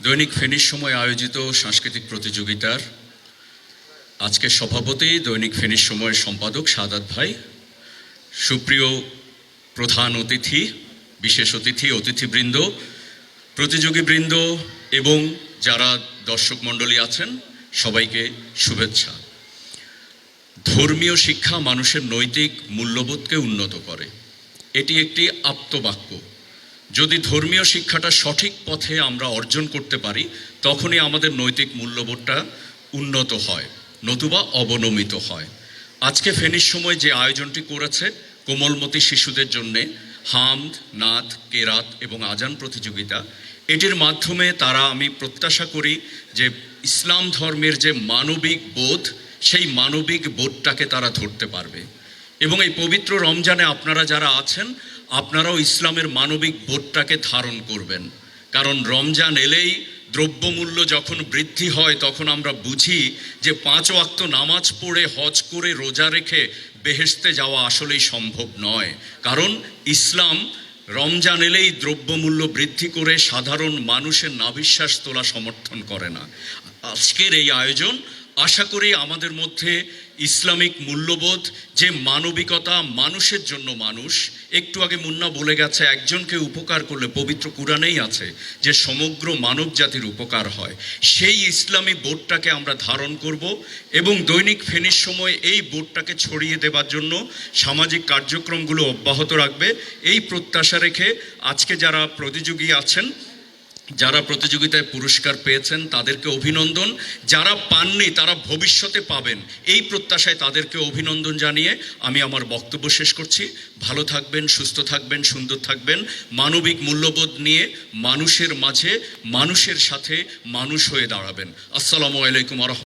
দৈনিক ফেনীর সময় আয়োজিত সাংস্কৃতিক প্রতিযোগিতার আজকে সভাপতি দৈনিক ফেনীর সময়ের সম্পাদক সাদাত ভাই, সুপ্রিয় প্রধান অতিথি, বিশেষ অতিথি, অতিথিবৃন্দ, প্রতিযোগীবৃন্দ এবং যারা দর্শক মণ্ডলী আছেন, সবাইকে শুভেচ্ছা। ধর্মীয় শিক্ষা মানুষের নৈতিক মূল্যবোধকে উন্নত করে। এটি একটি আপ্তবাক্য। যদি ধর্মীয় শিক্ষাটা সঠিক পথে আমরা অর্জন করতে পারি, তখনই আমাদের নৈতিক মূল্যবোধটা উন্নত হয়, নতুবা অবনমিত হয়। আজকে ফেনীর সময় যে আয়োজনটি করেছে কোমলমতি শিশুদের জন্যে হামদ, নাত, কেরাত এবং আজান প্রতিযোগিতা, এটির মাধ্যমে তারা, আমি প্রত্যাশা করি যে ইসলাম ধর্মের যে মানবিক বোধ, সেই মানবিক বোধটাকে তারা ধরতে পারবে। এবং এই পবিত্র রমজানে আপনারা যারা আছেন, আপনারাও ইসলামের মানবিক বোধটাকে ধারণ করবেন। কারণ রমজান এলেই দ্রব্যমূল্য যখন বৃদ্ধি হয়, তখন আমরা বুঝি যে 5 ওয়াক্ত নামাজ পড়ে, হজ করে, রোজা রেখে বেহেশতে যাওয়া আসলেই সম্ভব নয়। কারণ ইসলাম রমজান এলেই দ্রব্যমূল্য বৃদ্ধি করে সাধারণ মানুষের নাভিশ্বাস তোলা সমর্থন করে না। আজকের এই আয়োজন, আশা করি আমাদের মধ্যে ইসলামিক মূল্যবোধ, যে মানবিকতা, মানুষের জন্য মানুষ, একটু আগে মুন্না বলে গেছে, একজনকে উপকার করলে পবিত্র কুরআনেই আছে যে সমগ্র মানব জাতির উপকার হয়, সেই ইসলামী বোধটাকে আমরা ধারণ করব এবং দৈনিক ফেনীর সময় এই বোধটাকে ছড়িয়ে দেবার জন্য সামাজিক কার্যক্রমগুলো অব্যাহত রাখবে, এই প্রত্যাশা রেখে আজকে যারা প্রতিযোগী আছেন, যারা প্রতিযোগিতায় পুরস্কার পেয়েছেন তাদেরকে অভিনন্দন, যারা পাননি তারা ভবিষ্যতে পাবেন, এই প্রত্যাশায় তাদেরকে অভিনন্দন জানিয়ে আমি আমার বক্তব্য শেষ করছি। ভালো থাকবেন, সুস্থ থাকবেন, সুন্দর থাকবেন, মানবিক মূল্যবোধ নিয়ে মানুষের মাঝে, মানুষের সাথে মানুষ হয়ে দাঁড়াবেন। আসসালামু আলাইকুম।